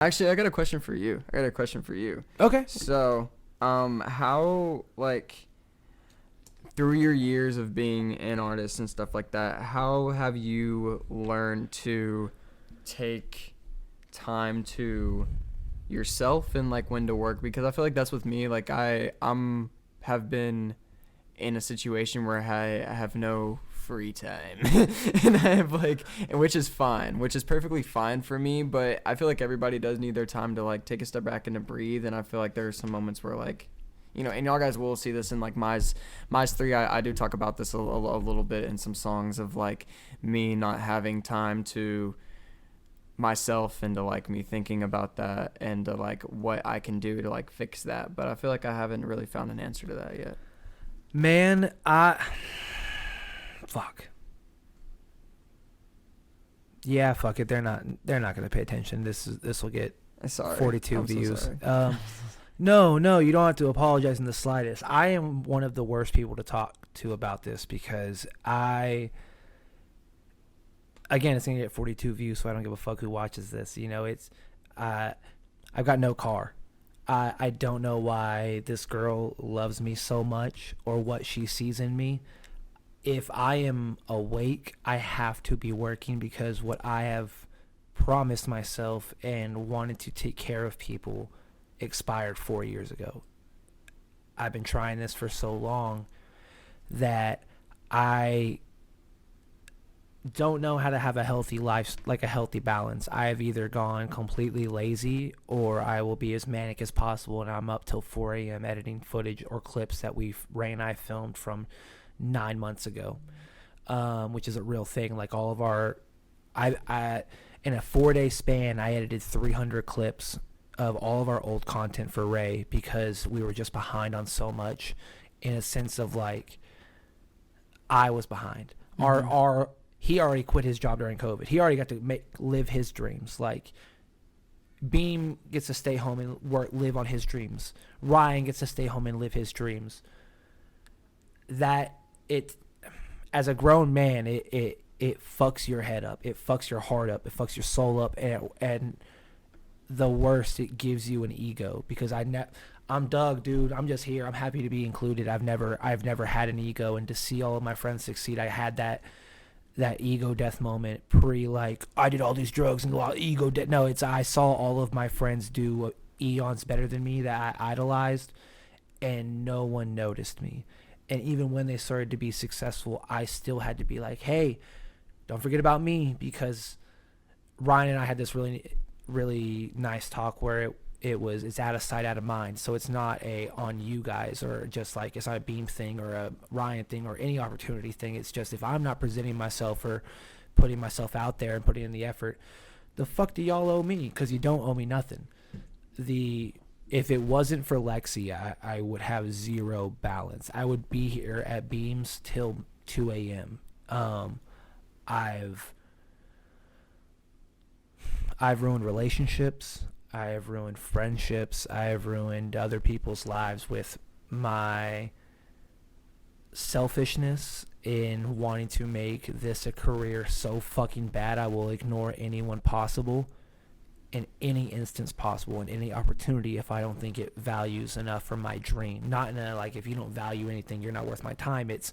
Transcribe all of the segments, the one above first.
Actually, I got a question for you. Okay. So, how, like, through your years of being an artist and stuff like that, how have you learned to take time to yourself and like when to work? Because I feel like that's with me. Like I'm have been in a situation where I have no free time and I have like, and which is fine, which is perfectly fine for me, but I feel like everybody does need their time to like take a step back and to breathe. And I feel like there are some moments where like, you know, and y'all guys will see this in like MYZE 3. I do talk about this a little bit in some songs of like me not having time to myself and to like me thinking about that and to like what I can do to like fix that. But I feel like I haven't really found an answer to that yet. Man, fuck. Yeah, fuck it. They're not going to pay attention. This will get Sorry. 42 I'm views. So sorry. No, you don't have to apologize in the slightest. I am one of the worst people to talk to about this because again, it's going to get 42 views, so I don't give a fuck who watches this. You know, I've got no car. I don't know why this girl loves me so much or what she sees in me. If I am awake, I have to be working because what I have promised myself and wanted to take care of people expired 4 years ago. I've been trying this for so long that I don't know how to have a healthy life, like a healthy balance. I've either gone completely lazy or I will be as manic as possible and I'm up till 4 a.m. editing footage or clips that Ray and I filmed from 9 months ago, which is a real thing. Like all of our, I in a 4-day span, I edited 300 clips of all of our old content for Ray because we were just behind on so much in a sense of like, I was behind. Mm-hmm. He already quit his job during COVID. He already got to live his dreams. Like Beam gets to stay home and live on his dreams. Ryan gets to stay home and live his dreams. As a grown man, it fucks your head up. It fucks your heart up. It fucks your soul up. And the worst, it gives you an ego because I'm Doug, dude. I'm just here. I'm happy to be included. I've never had an ego, and to see all of my friends succeed, I had that ego death moment like I did all these drugs and a lot of ego death. No, I saw all of my friends do eons better than me that I idolized, and no one noticed me. And even when they started to be successful, I still had to be like, hey, don't forget about me, because Ryan and I had this really, really nice talk where it's out of sight, out of mind. So it's not on you guys, or just like it's not a Beam thing or a Ryan thing or any opportunity thing. It's just if I'm not presenting myself or putting myself out there and putting in the effort, the fuck do y'all owe me? Because you don't owe me nothing. If it wasn't for Lexi, I would have zero balance. I would be here at Beams till 2 a.m. I've ruined relationships. I have ruined friendships. I have ruined other people's lives with my selfishness in wanting to make this a career so fucking bad I will ignore anyone possible in any instance possible, in any opportunity, if I don't think it values enough for my dream. Not in a like, if you don't value anything, you're not worth my time. It's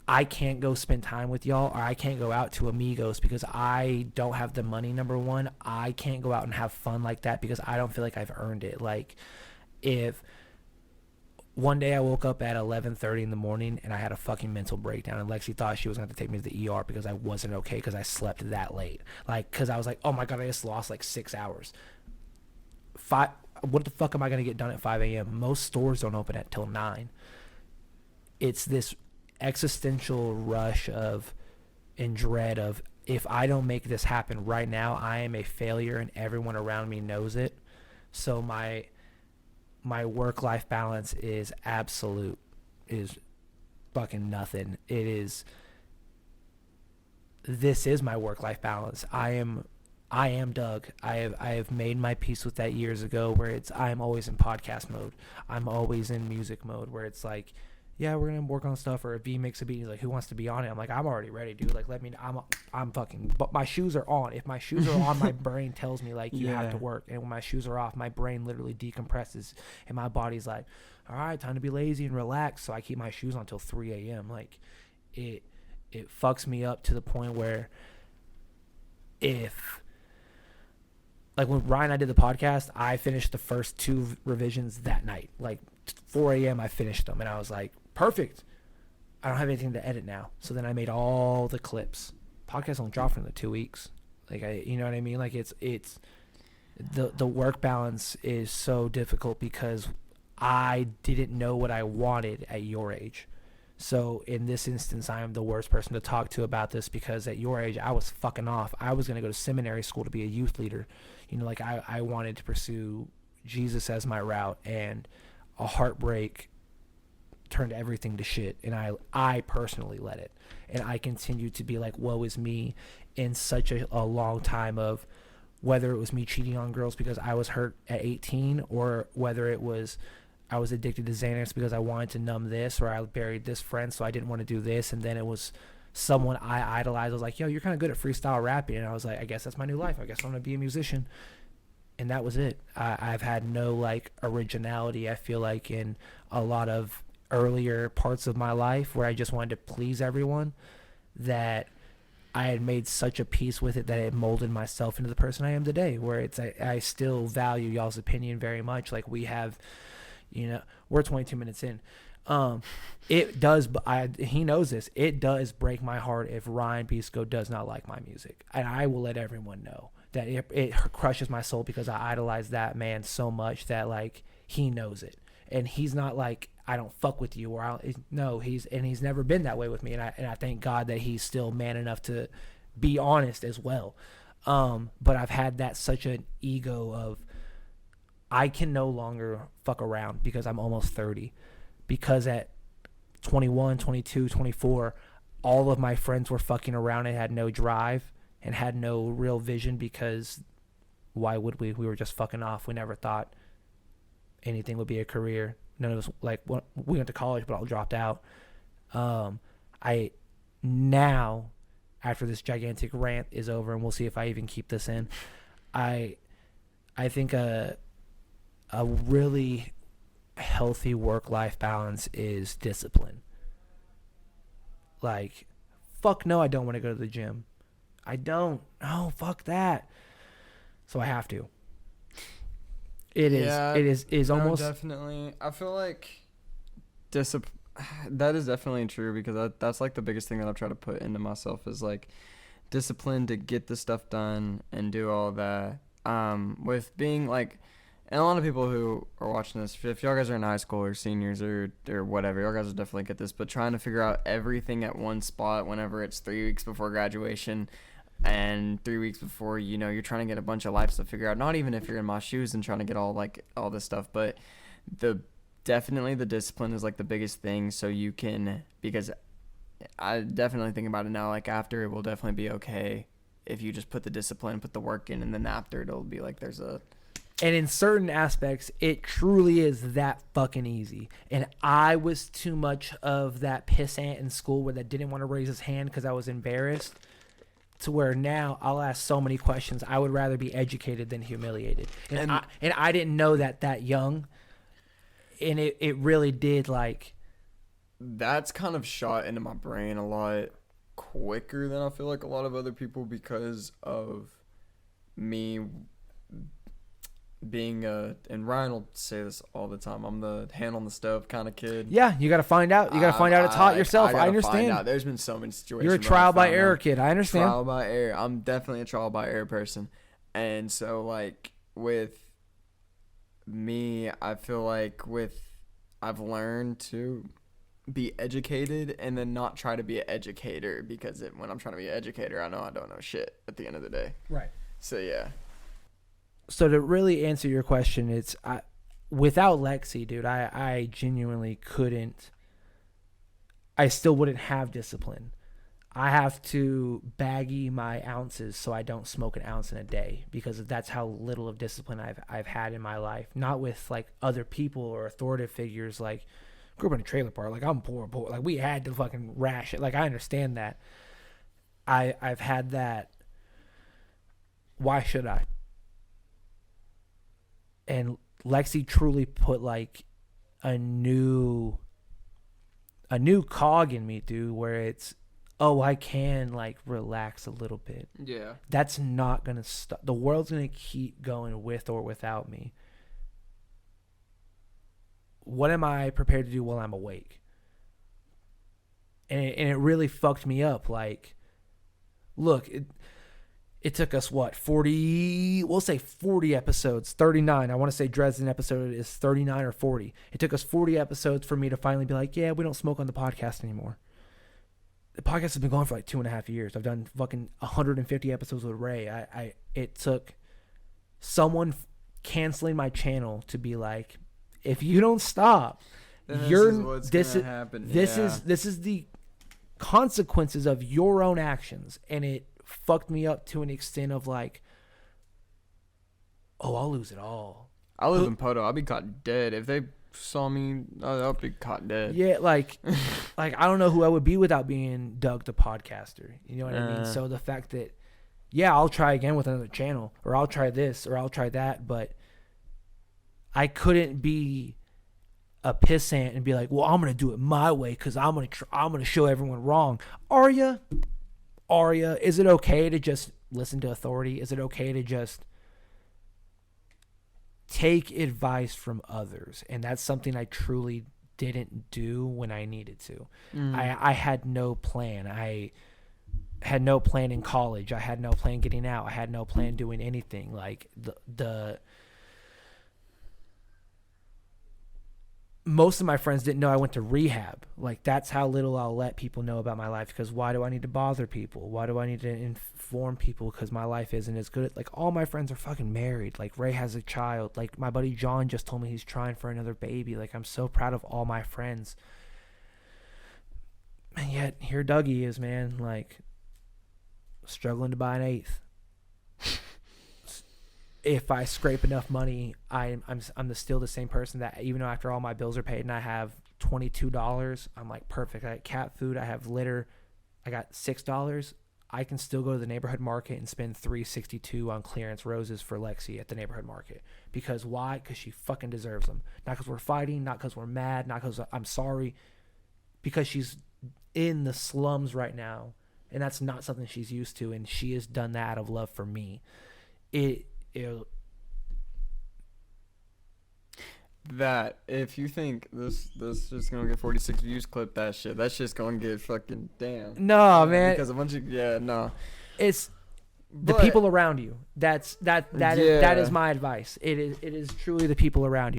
I can't go spend time with y'all, or I can't go out to Amigos because I don't have the money, number one. I can't go out and have fun like that because I don't feel like I've earned it. Like, if one day I woke up at 11:30 in the morning and I had a fucking mental breakdown, and Lexi thought she was going to take me to the ER because I wasn't okay because I slept that late. Like, because I was like, oh my God, I just lost like 6 hours. What the fuck am I going to get done at 5 a.m.? Most stores don't open at till 9. It's this existential rush and dread of, if I don't make this happen right now, I am a failure and everyone around me knows it. So my work-life balance is fucking nothing. This is my work-life balance. I am Doug. I have made my peace with that years ago, where I'm always in podcast mode. I'm always in music mode, where it's like, yeah, we're gonna work on stuff, or if V makes a beat, he's like, who wants to be on it? I'm like, I'm already ready, dude. Like, let me. I'm fucking. But my shoes are on. If my shoes are on, my brain tells me like you have to work, and when my shoes are off, my brain literally decompresses, and my body's like, all right, time to be lazy and relax. So I keep my shoes on till 3 a.m. Like, it fucks me up to the point where if. Like when Ryan and I did the podcast, I finished the first 2 revisions that night. Like 4 a.m. I finished them, and I was like, perfect. I don't have anything to edit now. So then I made all the clips. Podcast won't drop for another 2 weeks. Like you know what I mean? Like it's the work balance is so difficult because I didn't know what I wanted at your age. So in this instance, I am the worst person to talk to about this because at your age, I was fucking off. I was going to go to seminary school to be a youth leader. You know, like I wanted to pursue Jesus as my route, and a heartbreak turned everything to shit. And I personally let it. And I continued to be like, woe is me in such a long time of whether it was me cheating on girls because I was hurt at 18 or whether it was I was addicted to Xanax because I wanted to numb this, or I buried this friend so I didn't want to do this. And then it was someone I idolized. I was like, yo, you're kind of good at freestyle rapping. And I was like, I guess that's my new life. I guess I'm going to be a musician. And that was it. I've had no like originality, I feel like, in a lot of earlier parts of my life where I just wanted to please everyone, that I had made such a peace with it that it molded myself into the person I am today, where it's I still value y'all's opinion very much. Like we have, you know, we're 22 minutes in. It does, he knows this, it does break my heart if Ryan Bisco does not like my music, and I will let everyone know that it crushes my soul because I idolize that man so much that like he knows it, and he's not like I don't fuck with you or no, he's never been that way with me, and I thank God that he's still man enough to be honest as well. But I've had that such an ego of I can no longer fuck around because I'm almost 30. Because at 21, 22, 24, all of my friends were fucking around and had no drive and had no real vision because why would we? We were just fucking off. We never thought anything would be a career. None of us, like, we went to college, but all dropped out. I now, after this gigantic rant is over, and we'll see if I even keep this in, I think a really healthy work-life balance is discipline. Like, fuck no, I don't want to go to the gym. I don't. Oh, fuck that. So I have to. It is almost definitely. I feel like that is definitely true because that's like the biggest thing that I've tried to put into myself is like discipline to get the stuff done and do all that. With being like, and a lot of people who are watching this, if y'all guys are in high school or seniors or whatever, y'all guys will definitely get this, but trying to figure out everything at one spot whenever it's 3 weeks before graduation and 3 weeks before, you know, you're trying to get a bunch of life stuff figured out. Not even if you're in my shoes and trying to get all this stuff, but definitely the discipline is like the biggest thing. So you can, because I definitely think about it now, like after it will definitely be okay if you just put the discipline, put the work in, and then after it'll be like and in certain aspects, it truly is that fucking easy. And I was too much of that pissant in school where that didn't want to raise his hand because I was embarrassed, to where now I'll ask so many questions. I would rather be educated than humiliated. And I didn't know that young. And it really did, like... That's kind of shot into my brain a lot quicker than I feel like a lot of other people because of me being and Ryan will say this all the time, I'm the hand on the stove kind of kid. Yeah, you got to find out. You got to find out it's hot yourself. I understand. There's been so many situations. You're a trial by error kid. I understand. Trial by error. I'm definitely a trial by error person. And so, like, with me, I feel like I've learned to be educated and then not try to be an educator because when I'm trying to be an educator, I know I don't know shit at the end of the day. Right. So, yeah. So to really answer your question, it's without Lexi, dude, I genuinely couldn't. I still wouldn't have discipline. I have to baggy my ounces so I don't smoke an ounce in a day because that's how little of discipline I've had in my life. Not with like other people or authoritative figures like grew up in a trailer park. Like, I'm poor. Like, we had to fucking rash it. Like, I understand that. I've had that. Why should I? And Lexi truly put like a new cog in me, dude, where it's, oh, I can like relax a little bit. Yeah. That's not gonna stop. The world's gonna keep going with or without me. What am I prepared to do while I'm awake? And it really fucked me up. Like, look, it took us, what, 40, we'll say 40 episodes, 39. I want to say Dresden episode is 39 or 40. It took us 40 episodes for me to finally be like, yeah, we don't smoke on the podcast anymore. The podcast has been going for like 2.5 years. I've done fucking 150 episodes with Ray. It took someone canceling my channel to be like, if you don't stop, this is the consequences of your own actions. And it fucked me up to an extent of like, oh, I'll lose it all. I live in Poto. I'll be caught dead if they saw me. I'll be caught dead. Yeah, like I don't know who I would be without being Doug the podcaster. You know what I mean? So the fact that, yeah, I'll try again with another channel, or I'll try this, or I'll try that, but I couldn't be a pissant and be like, well, I'm gonna do it my way because I'm gonna show everyone wrong. Are ya? Is it okay to just listen to authority? Is it okay to just take advice from others? And that's something I truly didn't do when I needed to. I had no plan. I had no plan in college. I had no plan getting out. I had no plan doing anything. Like the most of my friends didn't know I went to rehab. Like, that's how little I'll let people know about my life, because why do I need to bother people? Why do I need to inform people? Because my life isn't as good. Like, all my friends are fucking married. Like, Ray has a child. Like, my buddy John just told me he's trying for another baby. Like, I'm so proud of all my friends. And yet, here Dougie is, man, like, struggling to buy an eighth. If I scrape enough money, I'm still the same person that, even though after all my bills are paid and I have $22, I'm like, perfect. I got cat food, I have litter, I got $6. I can still go to the neighborhood market and spend $3.62 on clearance roses for Lexi at the neighborhood market. Because why? Because she fucking deserves them. Not because we're fighting, not because we're mad, not because I'm sorry. Because she's in the slums right now, and that's not something she's used to, and she has done that out of love for me. That if you think this is gonna get 46 views, clip that shit. That shit's gonna get fucking damn. No, man. Because a bunch of It's the people around you. That is my advice. It is truly the people around you.